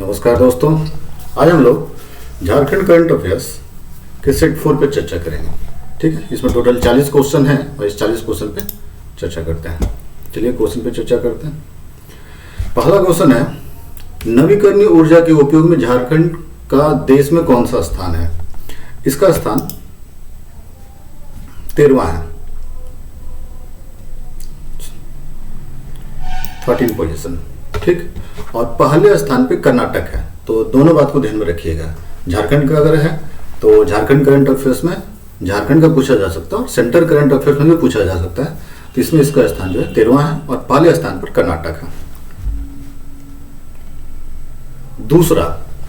नमस्कार दोस्तों, आज हम लोग झारखंड करंट अफेयर्स के सेट 4 पे चर्चा करेंगे। ठीक है, इसमें टोटल 40 क्वेश्चन हैं और इस 40 क्वेश्चन पे चर्चा करते हैं। चलिए क्वेश्चन पे चर्चा करते हैं। पहला क्वेश्चन है, नवीकरणीय ऊर्जा के उपयोग में झारखंड का देश में कौन सा स्थान है? इसका स्थान 13वां है, 13 पोजीशन। ठीक, और पहले स्थान पे कर्नाटक है। तो दोनों बात को ध्यान में रखिएगा। झारखंड का अगर है तो झारखंड करंट अफेयर्स में झारखंड का पूछा जा सकता है और सेंट्रल करंट अफेयर्स में भी पूछा जा सकता है। तो इसमें इसका स्थान जो है 13वां है और पहले स्थान पर कर्नाटक है। दूसरा,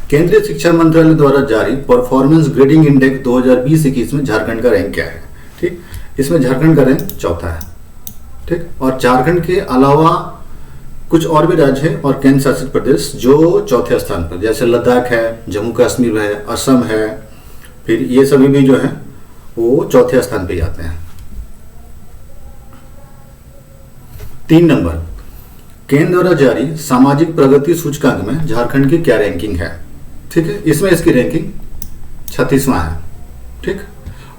केंद्रीय शिक्षा मंत्रालय द्वारा जारी परफॉर्मेंस ग्रेडिंग इंडेक्स 2020-21 में झारखंड का रैंक क्या है? ठीक, इसमें झारखंड का रैंक चौथा है। ठीक, और झारखंड के अलावा कुछ और भी राज्य हैं और केंद्र शासित प्रदेश जो चौथे स्थान पर, जैसे लद्दाख है, जम्मू कश्मीर है, असम है, फिर ये सभी भी जो है वो चौथे स्थान पे आते हैं। 3 नंबर, केंद्र द्वारा जारी सामाजिक प्रगति सूचकांक में झारखंड की क्या रैंकिंग है? ठीक है, इसमें इसकी रैंकिंग 36वां है। ठीक,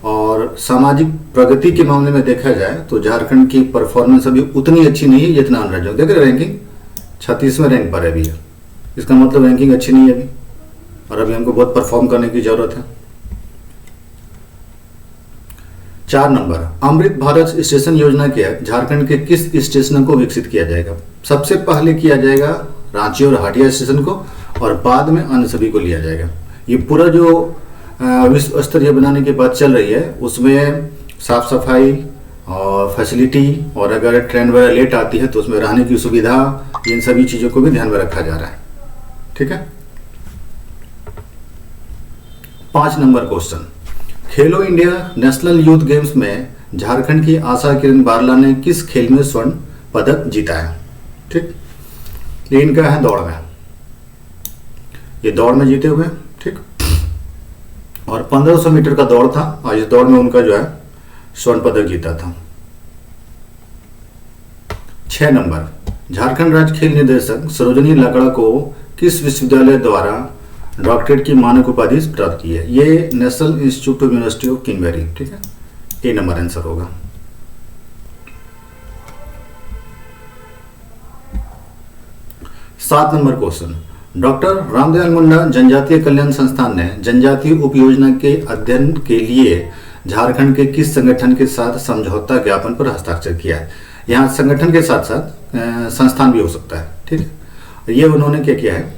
और सामाजिक प्रगति के मामले में देखा जाए तो झारखंड की परफॉर्मेंस अभी उतनी अच्छी नहीं है जितना अन्य राज्यों। देख रहे रैंकिंग 36वें रैंक पर है अभी। इसका मतलब रैंकिंग अच्छी नहीं है अभी, और अभी हमको बहुत परफॉर्म करने की जरूरत है। 4 नंबर, अमृत भारत स्टेशन योजना के झारखंड के किस स्टेशनों को विकसित किया जाएगा? सबसे पहले किया जाएगा रांची और हटिया स्टेशन को, और बाद में अन्य सभी को लिया जाएगा। ये पूरा जो विश्व स्तरीय बनाने की बात चल रही है उसमें साफ सफाई और फैसिलिटी, और अगर ट्रेन वगैरह लेट आती है तो उसमें रहने की सुविधा, इन सभी चीज़ों को भी ध्यान में रखा जा रहा है। ठीक है। 5 नंबर क्वेश्चन, खेलो इंडिया नेशनल यूथ गेम्स में झारखंड की आशा किरण बारला ने किस खेल में स्वर्ण पदक जीता है? ठीक, ये इनका है दौड़ में, ये दौड़ में जीते हुए। ठीक, और 1500 मीटर का दौड़ था और इस दौड़ में उनका जो है स्वर्ण पदक जीता था। 6 नंबर, झारखंड राज्य खेल निदेशक सरोजनी लकड़ा को किस विश्वविद्यालय द्वारा डॉक्टरेट की मानक उपाधि प्राप्त की है? ये national institute of university of Kingberry. ठीक है, ए नंबर आंसर होगा। 7 number question, doctor Ramdayal Munda जनजातीय कल्याण संस्थान ने जनजातीय उपयोजना के अध्ययन के लिए झारखंड के किस संगठन के साथ समझौता ज्ञापन पर हस्ताक्षर किया है? यहाँ संगठन के साथ साथ संस्थान भी हो सकता है। ठीक है, ये उन्होंने क्या किया है,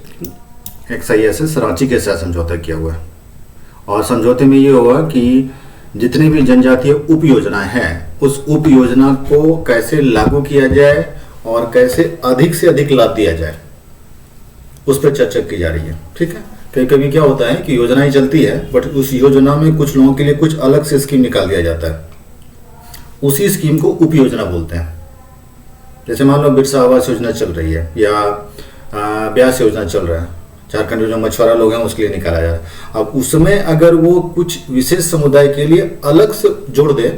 XISS रांची के साथ समझौता किया हुआ है, और समझौते में ये होगा कि जितनी भी जनजातीय उप योजनाएं हैं उस उप योजना को कैसे लागू किया जाए और कैसे अधिक से अधिक लाभ दिया जाए उस पर चर्चा की जा रही है। ठीक है, कभी कभी क्या होता है कि योजनाएं चलती है बट उस योजना में कुछ लोगों के लिए कुछ अलग से स्कीम निकाल दिया जाता है, उसी स्कीम को उप योजना बोलते हैं। जैसे मान लो बिरसा आवास योजना चल रही है या ब्यास योजना चल रहा है, झारखंड में जो मछुआरा लोग हैं उसके लिए निकाला जा रहा है। अब उसमें अगर वो कुछ विशेष समुदाय के लिए अलग से जोड़ दे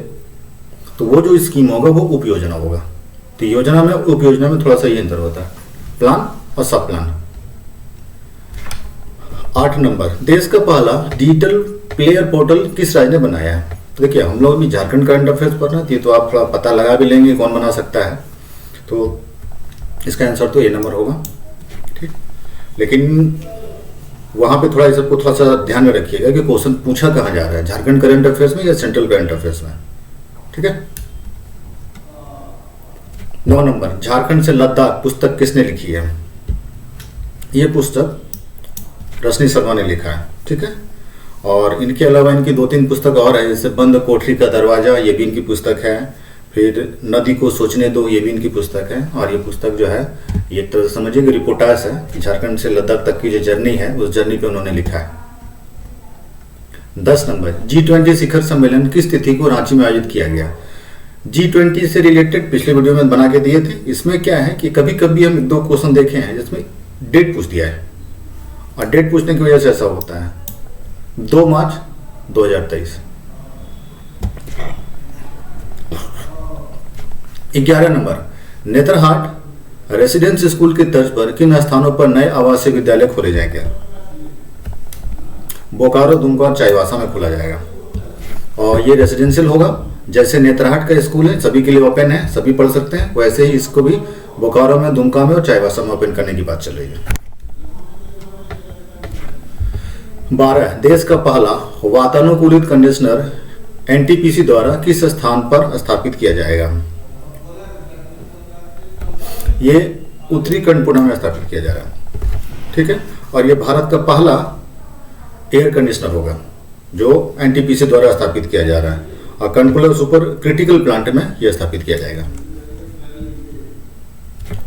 तो वो जो स्कीम होगा वो उप योजना होगा। तो योजना में उप योजना में थोड़ा सा ये अंतर होता है, प्लान और सब प्लान। 8 नंबर, देश का पहला डिजिटल प्लेयर पोर्टल किस राज्य ने बनाया है? तो देखिए, हम लोग भी झारखंड करंट अफेयर्स पर ना, तो आप थोड़ा पता लगा भी लेंगे कौन बना सकता है, तो इसका आंसर तो ए नंबर होगा। ठीक, लेकिन वहां पे थोड़ा इस सबको थोड़ा सा ध्यान में रखिएगा कि क्वेश्चन पूछा कहाँ जा रहा है, झारखंड करंट अफेयर्स में या सेंट्रल करंट अफेयर्स में। ठीक है। 9 नंबर, झारखंड से लद्दाख पुस्तक किसने लिखी है? ये पुस्तक रश्मि शर्मा ने लिखा है। ठीक है, और इनके अलावा इनकी 2-3 पुस्तक और है, जैसे बंद कोठरी का दरवाजा, ये भी इनकी पुस्तक है, फिर नदी को सोचने दो, ये भी इनकी पुस्तक है। और ये पुस्तक जो है ये तो समझिए कि रिपोर्टाज है, झारखंड से लद्दाख तक की जो जर्नी है उस जर्नी पे उन्होंने लिखा है। 10 नंबर, G20 शिखर सम्मेलन किस तिथि को रांची में आयोजित किया गया? G20 से रिलेटेड पिछले वीडियो में बना के दिए थे। इसमें क्या है कि कभी कभी हम 1-2 क्वेश्चन देखे हैं जिसमें डेट पूछ दिया है, और डेट पूछने की वजह से ऐसा होता है। 2 मार्च 2023। 11 नंबर, नेतरहाट रेसिडेंस स्कूल की तर्ज पर किन स्थानों पर नए आवासीय विद्यालय खोले जाएंगे? बोकारो, दुमका और चाईबासा में खोला जाएगा। और ये रेसिडेंशियल होगा। जैसे नेतरहाट का स्कूल है, सभी के लिए ओपन है, सभी पढ़ सकते हैं, वैसे ही इसको भी बोकारो में, दुमका में और चाईबासा में ओपन करने की बात चल रही है। 12, देश का पहला वातानुकूलित कंडीशनर एनटीपीसी द्वारा किस स्थान पर स्थापित किया जाएगा? ये उत्तरी कर्णपुरा में स्थापित किया जा रहा है। ठीक है। और ये भारत का पहला एयर कंडीशनर होगा जो एनटीपीसी द्वारा स्थापित किया जा रहा है, और कर्णपुरा सुपर क्रिटिकल प्लांट में यह स्थापित किया जाएगा।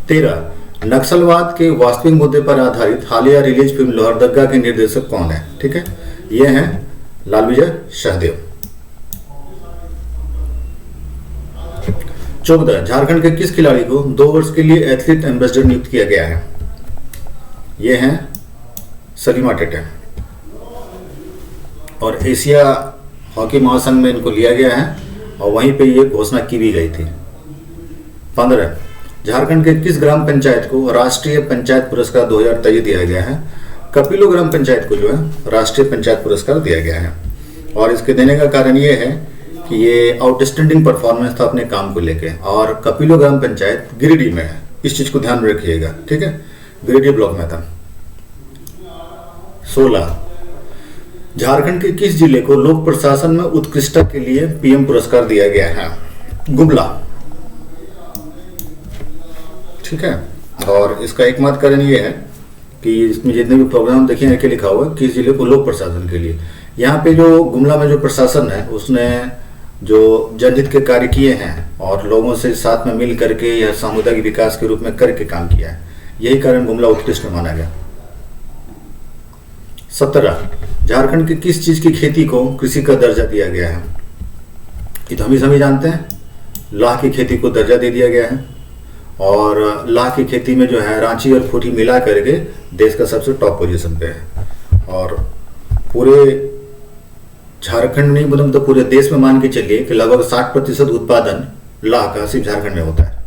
13, नक्सलवाद के वास्तविक मुद्दे पर आधारित हालिया रिलीज फिल्म लोहरदगा के निर्देशक कौन है? ठीक है, ये हैं लाल विजय सहदेव। 14, झारखंड के किस खिलाड़ी को 2 वर्ष के लिए एथलीट एम्बेसडर नियुक्त किया गया है? ये हैं सलीमा टेटे, और एशिया हॉकी महासंघ में इनको लिया गया है और वहीं पे ये घोषणा की भी गई थी। 15, झारखंड के किस ग्राम पंचायत को राष्ट्रीय पंचायत पुरस्कार 2023 दिया गया है? कपिलो ग्राम पंचायत को जो है राष्ट्रीय पंचायत पुरस्कार दिया गया है, और इसके देने का कारण ये है कि ये आउटस्टैंडिंग परफॉर्मेंस था अपने काम को लेके, और कपिलो ग्राम पंचायत गिरिडीह में है, इस चीज को ध्यान में रखिएगा। ठीक है, गिरिडीह ब्लॉक में था। 16, झारखंड के किस जिले को लोक प्रशासन में उत्कृष्टता के लिए पीएम पुरस्कार दिया गया है? गुमला। ठीक है, और इसका एकमात्र कारण ये है कि इसमें जितने भी प्रोग्राम देखिए के लिखा हुआ है किस जिले को लोक प्रशासन के लिए। यहाँ पे जो गुमला में जो प्रशासन है उसने जो जनहित के कार्य किए हैं और लोगों से साथ में मिल करके यह सामुदायिक विकास के रूप में करके काम किया है, यही कारण गुमला उत्कृष्ट माना गया। 17, झारखंड की किस चीज की खेती को कृषि का दर्जा दिया गया है? ये तो हम सभी जानते हैं, लाह की खेती को दर्जा दे दिया गया है, और लाह की खेती में जो है रांची और खूंटी मिला करके देश का सबसे टॉप पोजीशन पे है। और पूरे झारखंड नहीं बोले तो पूरे देश में मान के चलिए कि लगभग 60% उत्पादन लाह का सिर्फ झारखंड में होता है।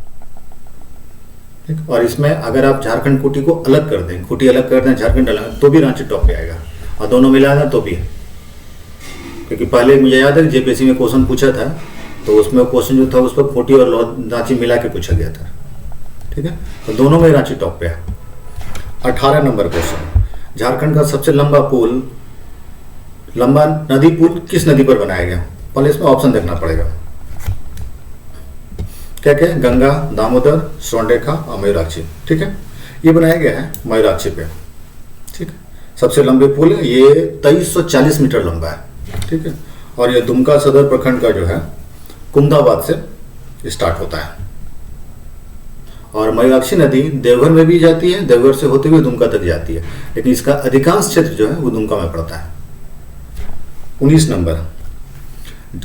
ठीक, और इसमें अगर आप झारखंड खूंटी को अलग कर दें, खूंटी अलग कर दें, झारखंड अलग, तो भी रांची टॉप पे आएगा, और दोनों मिला दें तो भी। क्योंकि पहले मुझे याद है जेपीएससी में क्वेश्चन पूछा था, तो उसमें क्वेश्चन जो था उस पर खूंटी और रांची मिला के पूछा गया था। ठीक है, तो दोनों में रांची टॉप पे है। 18 नंबर क्वेश्चन, झारखंड का सबसे लंबा नदी पुल किस नदी पर बनाया गया? पहले इसमें ऑप्शन देखना पड़ेगा। क्या क्या? गंगा, दामोदर, स्वर्णरेखा और मयूराक्षी। ठीक है, ये बनाया गया है मयूराक्षी पे। ठीक है, सबसे लंबे पुल ये 2340 मीटर लंबा है। ठीक है, और ये दुमका सदर प्रखंड का जो है कुमदाबाद से स्टार्ट होता है, और मयूराक्षी नदी देवघर में भी जाती है, देवघर से होते हुए दुमका तक जाती है, लेकिन इसका अधिकांश क्षेत्र जो है वो दुमका में पड़ता है। 19 नंबर,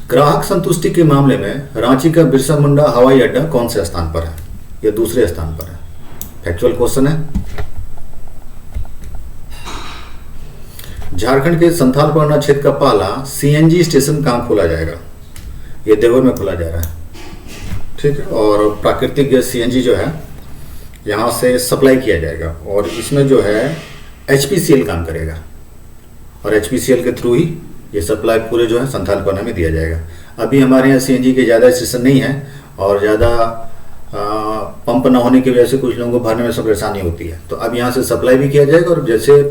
ग्राहक संतुष्टि के मामले में रांची का बिरसा मुंडा हवाई अड्डा कौन से स्थान पर है? यह दूसरे स्थान पर है। फैक्चुअल क्वेश्चन है। झारखंड के संथाल परगना क्षेत्र का पहला सीएनजी स्टेशन कहां खोला जाएगा? यह देवघर में खोला जा रहा है। ठीक है, और प्राकृतिक गैस सीएनजी जो है यहाँ से सप्लाई किया जाएगा, और इसमें जो है एचपीसीएल काम करेगा, और एचपीसीएल के थ्रू ही ये सप्लाई पूरे जो है संथाल परगना में दिया जाएगा। अभी हमारे यहाँ सीएनजी के ज़्यादा स्टेशन नहीं है, और ज़्यादा पंप न होने की वजह से कुछ लोगों को भरने में सब परेशानी होती है, तो अब यहाँ से सप्लाई भी किया जाएगा, और जैसे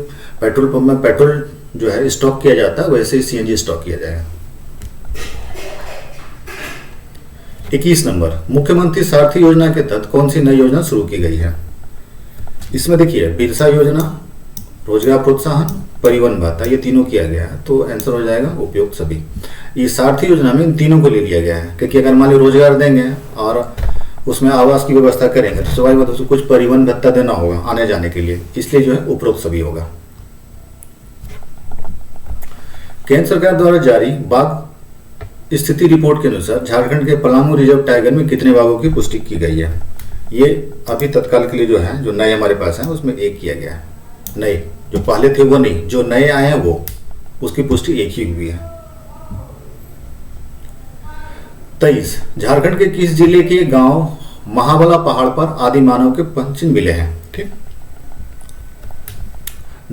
पेट्रोल पंप में पेट्रोल जो है स्टॉक किया जाता है वैसे ही सीएनजी स्टॉक किया जाएगा। 21 नंबर, मुख्यमंत्री सारथी योजना के तहत कौन सी नई योजना शुरू की गई है? इसमें देखिए बिरसा योजना, रोजगार प्रोत्साहन, परिवहन भत्ता, ये तीनों किया गया है, तो आंसर हो जाएगा उपयुक्त सभी। ये सारथी योजना में इन तीनों को ले लिया गया है, क्योंकि अगर मान ली रोजगार देंगे और उसमें आवास की व्यवस्था करेंगे तो स्वाभाविक बात है उसको कुछ परिवहन भत्ता देना होगा आने जाने के लिए, इसलिए जो है उपरोक्त सभी होगा। केंद्र सरकार द्वारा जारी बाघ स्थिति रिपोर्ट के अनुसार झारखंड के पलामू रिजर्व टाइगर में कितने बाघों की पुष्टि की गई है? ये अभी तत्काल के लिए जो है, जो नए हमारे पास हैं उसमें एक किया गया है, नए जो पहले थे वो नहीं, जो नए आए हैं वो, उसकी पुष्टि एक ही हुई है। 23, झारखंड के किस जिले के गांव महाबला पहाड़ पर आदि मानव के पंचिन्ह मिले हैं। ठीक,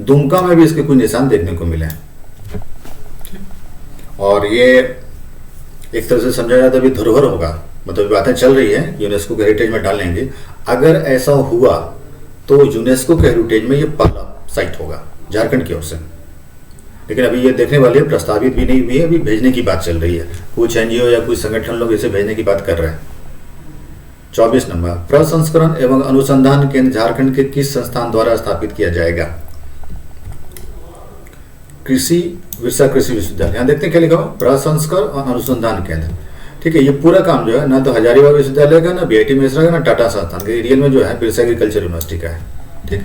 दुमका में भी इसके कुछ निशान देखने को मिले हैं। और ये एक तरह से समझा जाता है अभी धरोहर होगा, मतलब बातें चल रही है यूनेस्को के हेरिटेज में डालेंगे। अगर ऐसा हुआ तो यूनेस्को के हेरिटेज में ये पहला साइट होगा झारखंड की ओर से। लेकिन अभी ये देखने वाली है, प्रस्तावित भी नहीं हुई है, अभी भेजने की बात चल रही है। कुछ एनजीओ या कुछ संगठन लोग इसे भेजने की बात कर रहे हैं। 24 नंबर, प्रसंस्करण एवं अनुसंधान केंद्र झारखंड के किस संस्थान द्वारा स्थापित किया जाएगा? विरसा कृषि विश्वविद्यालय। यहाँ देखते हैं क्या लिखा हुआ, प्रसंस्करण और अनुसंधान केंद्र। ठीक है, ये पूरा काम जो है ना तो हजारीबाग विश्वविद्यालय का, ना बीआईटी मेसरा का, ना टाटा संस्थान का, रियल में जो है बिरसा एग्रीकल्चर यूनिवर्सिटी का है। ठीक,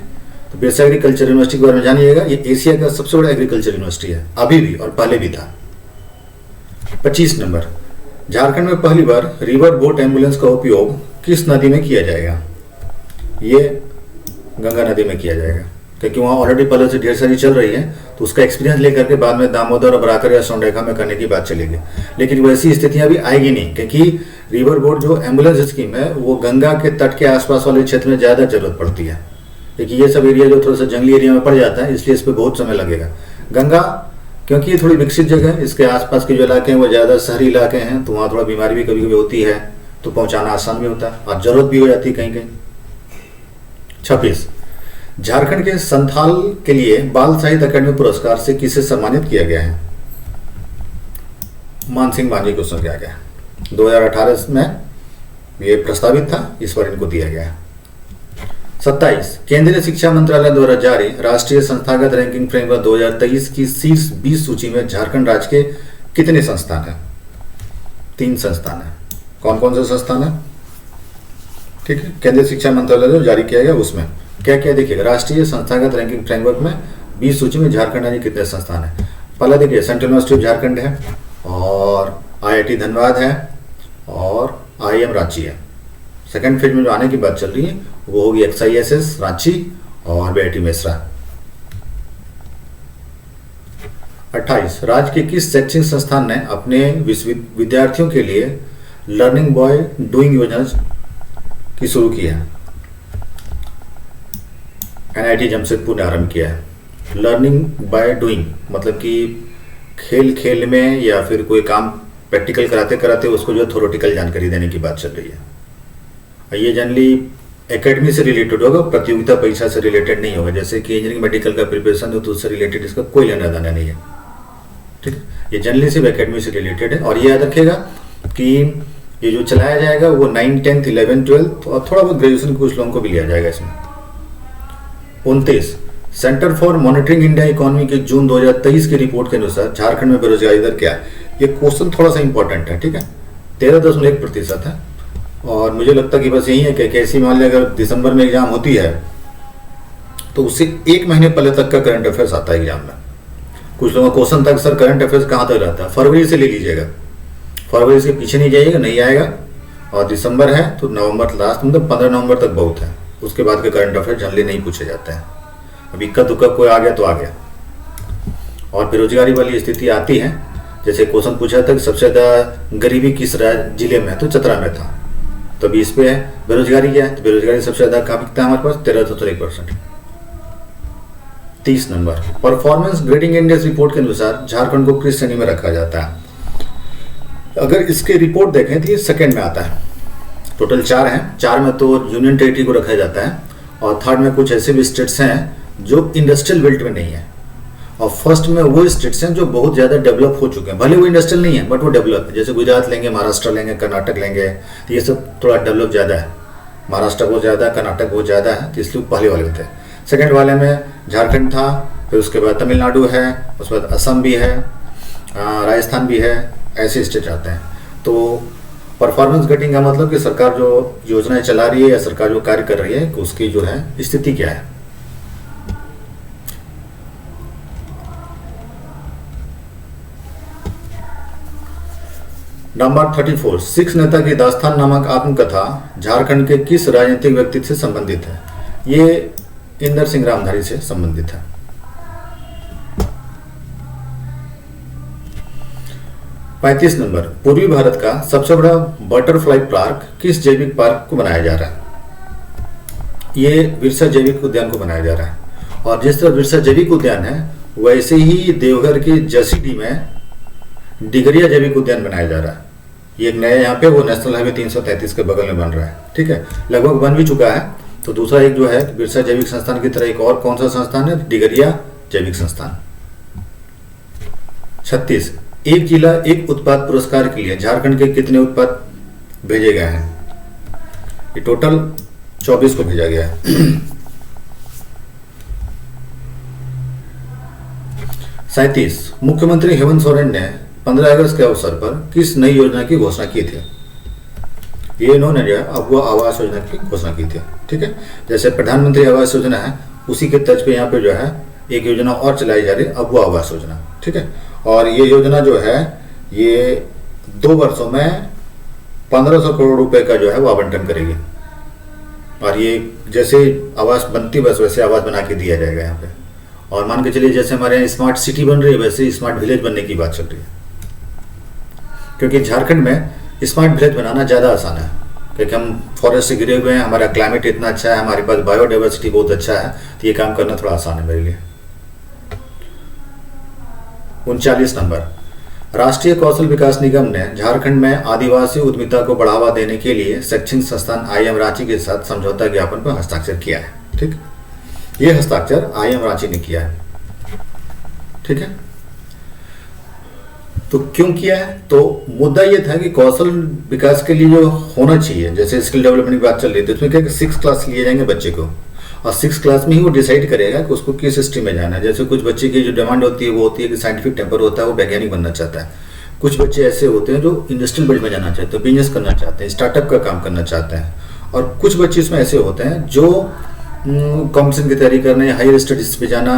तो बिरसा एग्रीकल्चर यूनिवर्सिटी के बारे में जानिएगा, ये एशिया का सबसे बड़ा एग्रीकल्चर यूनिवर्सिटी है, अभी भी और पहले भी था। 25 नंबर, झारखंड में पहली बार रिवर बोट एम्बुलेंस का उपयोग किस नदी में किया जाएगा? ये गंगा नदी में किया जाएगा, क्योंकि वहाँ ऑलरेडी पहले से ढेर सारी चल रही है, तो उसका एक्सपीरियंस लेकर के बाद में दामोदर और बराकर या सोनरेखा में करने की बात चलेगी। लेकिन वैसी स्थितियां भी आएगी नहीं, क्योंकि रिवर बोट जो एम्बुलेंस स्कीम है वो गंगा के तट के आसपास वाले क्षेत्र में ज़्यादा जरूरत पड़ती है, क्योंकि ये सब एरिया जो थोड़ा सा जंगली एरिया में पड़ जाता है, इसलिए इस पर बहुत समय लगेगा। गंगा क्योंकि ये थोड़ी विकसित जगह है, इसके आसपास के जो इलाके हैं वो ज़्यादा शहरी इलाके हैं, तो वहाँ थोड़ा बीमारी भी कभी कभी होती है, तो पहुँचाना आसान भी होता है और ज़रूरत भी हो जाती है कहीं कहीं। 26, झारखंड के संथाल के लिए बाल साहित्य अकादमी पुरस्कार से किसे सम्मानित किया गया है? मान सिंह मांझी को किया गया। 2018 में ये प्रस्तावित था, इस बार इनको दिया गया है। 27, केंद्रीय शिक्षा मंत्रालय द्वारा जारी राष्ट्रीय संस्थागत रैंकिंग फ्रेमवर्क 2023 की शीर्ष 20 सूची में झारखंड राज्य के कितने संस्थान हैं? 3 संस्थान है। कौन कौन से संस्थान है? ठीक है, केंद्रीय शिक्षा मंत्रालय जो जारी किया गया उसमें क्या क्या देखिएगा, राष्ट्रीय संस्थागत रैंकिंग फ्रेमवर्क में 20 सूची में झारखंड राज्य कितने संस्थान है? पहला देखिए सेंट्रल यूनिवर्सिटी ऑफ झारखंड है, और आईआईटी धनबाद है, और आईएम रांची है। सेकंड फेज में जो आने की बात चल रही है वो होगी एक्सआईएसएस रांची और बीआईटी मेसरा। 28, राज्य के किस शैक्षणिक संस्थान ने अपने विद्यार्थियों के लिए लर्निंग बाय डूइंग योजना की शुरू की है? एनआईटी जमशेदपुर ने आरंभ किया है। लर्निंग बाय डूइंग मतलब कि खेल खेल में या फिर कोई काम प्रैक्टिकल कराते कराते उसको जो थ्योरेटिकल जानकारी देने की बात चल रही है। ये जनरली एकेडमी से रिलेटेड होगा, प्रतियोगिता परीक्षा से रिलेटेड नहीं होगा। जैसे कि इंजीनियरिंग मेडिकल का प्रिपरेशन हो तो उससे रिलेटेड इसका कोई लेना देना नहीं है। ठीक, ये जनरली सिर्फ एकेडमी से रिलेटेड है। और ये याद रखेगा कि ये जो चलाया जाएगा वो 9, 10, 11, 12 और थोड़ा बहुत ग्रेजुएशन के कुछ लोगों को भी लिया जाएगा इसमें। 29, centre for monitoring India economy के जून 2023 की रिपोर्ट के अनुसार झारखंड में बेरोजगारी दर क्या है? ये क्वेश्चन थोड़ा सा इंपॉर्टेंट है। ठीक है, 13.1% है। और मुझे लगता है कि बस यही है कि कैसी मान लिया अगर दिसंबर में एग्जाम होती है तो उससे 1 महीने पहले तक का करंट अफेयर्स आता है एग्जाम में। कुछ लोगों का क्वेश्चन तक सर करंट अफेयर्स कहाँ तक रहता है? फरवरी से ले लीजिएगा, फरवरी से पीछे नहीं जाइएगा, नहीं आएगा। और दिसंबर है तो नवंबर लास्ट, मतलब 15 नवंबर तक बहुत है। उसके बाद के करंट अफेयर जनरली नहीं पूछे जाते हैं। अब इक्का दुक्का कोई आ गया तो आ गया। और बेरोजगारी वाली स्थिति आती है, जैसे क्वेश्चन पूछा था कि सबसे ज़्यादा गरीबी किस जिले में है, तो चतरा में था। तो अभी इस पे है बेरोजगारी क्या है, तो बेरोजगारी सबसे ज़्यादा कहाँ दिखता है हमारे पास? 13.1%। 30 number, performance grading index report के अनुसार झारखंड को किस श्रेणी में रखा जाता है? अगर इसके रिपोर्ट देखें तो ये सेकेंड में आता है। टोटल 4 हैं, 4 में तो यूनियन टेरिटरी को रखा जाता है, और थर्ड में कुछ ऐसे भी स्टेट्स हैं जो इंडस्ट्रियल बेल्ट में नहीं है, और फर्स्ट में वो स्टेट्स हैं जो बहुत ज़्यादा डेवलप हो चुके हैं। भले वो इंडस्ट्रियल नहीं है बट वो डेवलप है। जैसे गुजरात लेंगे, महाराष्ट्र लेंगे, कर्नाटक लेंगे, तो ये सब थोड़ा डेवलप ज़्यादा है। महाराष्ट्र बहुत ज़्यादा, कर्नाटक बहुत ज़्यादा है, तो इसलिए पहले वाले होते हैं। सेकेंड वाले में झारखंड था, फिर उसके बाद तमिलनाडु है, उसके बाद असम भी है, राजस्थान भी है, ऐसे स्टेट आते हैं। तो परफॉर्मेंस ग्रेडिंग का मतलब कि सरकार जो योजनाएं चला रही है या सरकार जो कार्य कर रही है उसकी जो है स्थिति क्या है। नंबर 34, सिख नेता की दास्तान नामक आत्मकथा झारखंड के किस राजनीतिक व्यक्तित्व से संबंधित है? ये इंदर सिंह रामधारी से संबंधित है। 35 नंबर, पूर्वी भारत का सबसे बड़ा बटरफ्लाई पार्क किस जैविक पार्क को बनाया जा रहा है? ये बिरसा जैविक उद्यान को बनाया जा रहा है। और जिस तरह बिरसा जैविक उद्यान है वैसे ही देवघर के जसीडीह में डिगरिया जैविक उद्यान बनाया जा रहा है। ये एक नया यहाँ पे वो नेशनल हाईवे 333 के बगल में बन रहा है। ठीक है, लगभग बन भी चुका है। तो दूसरा एक जो है बिरसा जैविक संस्थान की तरह एक और कौन सा संस्थान है? डिगरिया जैविक संस्थान। 36, एक जिला एक उत्पाद पुरस्कार के लिए झारखंड के कितने उत्पाद भेजे गए हैं? ये टोटल 24 को भेजा गया है। 37, मुख्यमंत्री हेमंत सोरेन ने 15 अगस्त के अवसर पर किस नई योजना की घोषणा की थी? ये इन्होंने जो है अबुआ आवास योजना की घोषणा की थी। ठीक है, जैसे प्रधानमंत्री आवास योजना है उसी के तर्ज पे यहाँ पे जो है एक योजना और चलाई जा रही है, अबुआ आवास योजना। ठीक है, और ये योजना जो है ये 2 वर्षों में 1500 करोड़ रुपए का जो है वो आवंटन करेगी। और ये जैसे आवास बनती बस वैसे आवास बना के दिया जाएगा यहाँ पे। और मान के चलिए जैसे हमारे यहाँ स्मार्ट सिटी बन रही है वैसे स्मार्ट विलेज बनने की बात चल रही है। क्योंकि झारखंड में स्मार्ट विलेज बनाना ज़्यादा आसान है, क्योंकि हम फॉरेस्ट से घिरे हुए हैं, हमारा क्लाइमेट इतना अच्छा है, हमारे पास बायोडाइवर्सिटी बहुत अच्छा है, तो ये काम करना थोड़ा आसान है मेरे लिए। 39 नंबर, राष्ट्रीय कौशल विकास निगम ने झारखंड में आदिवासी उद्यमिता को बढ़ावा देने के लिए शैक्षणिक संस्थान IIM रांची के साथ समझौता ज्ञापन पर हस्ताक्षर किया है। ठीक, ये हस्ताक्षर IIM रांची ने किया है। ठीक है, तो क्यों किया है? तो मुद्दा ये था कि कौशल विकास के लिए जो होना चाहिए, जैसे स्किल डेवलपमेंट की बात चल रही थी, उसमें क्या कि 6 क्लास लिए जाएंगे बच्चे को, और 6 क्लास में ही वो डिसाइड करेगा कि उसको किस स्ट्रीम में जाना है। जैसे कुछ बच्चे की जो डिमांड होती है वो होती है कि साइंटिफिक टेम्पर होता है, वो वैज्ञानिक बनना चाहता है। कुछ बच्चे ऐसे होते हैं जो इंडस्ट्रियल फील्ड में जाना चाहते हैं, बिजनेस करना चाहते हैं, स्टार्टअप का काम करना चाहते हैं। और कुछ बच्चे इसमें ऐसे होते हैं जो कॉम्पिटिशन की तैयारी करना या हायर स्टडीज पे जाना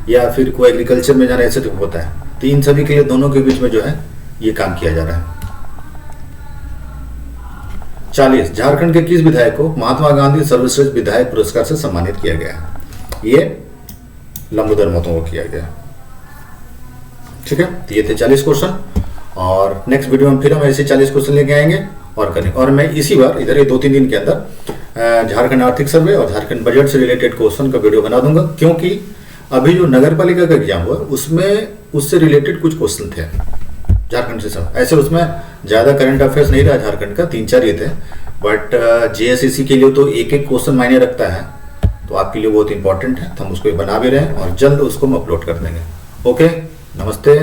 या फिर कोई एग्रीकल्चर में जाना, ऐसे तो होता है। तो इन सभी के लिए दोनों के बीच में जो है ये काम किया जा रहा है। 40, झारखंड के किस विधायक को महात्मा गांधी सर्वश्रेष्ठ विधायक पुरस्कार से सम्मानित किया गया है? ये लंबोदर महतो को किया गया। ठीक है, तो ये थे 40 क्वेश्चन, और नेक्स्ट वीडियो में फिर हम ऐसे 40 क्वेश्चन लेके आएंगे और करेंगे। और मैं इसी बार इधर ये 2-3 दिन के अंदर झारखंड आर्थिक सर्वे और झारखंड बजट से रिलेटेड क्वेश्चन का वीडियो बना दूंगा, क्योंकि अभी जो नगर पालिका का एग्जाम हुआ उसमें उससे रिलेटेड कुछ क्वेश्चन थे झारखंड से। सब ऐसे उसमें ज़्यादा करंट अफेयर्स नहीं रहा झारखंड का, 3-4 ये थे, बट JSSC के लिए तो एक क्वेश्चन मायने रखता है, तो आपके लिए बहुत इंपॉर्टेंट है। तो हम उसको बना भी रहे हैं और जल्द उसको हम अपलोड कर देंगे। ओके, नमस्ते।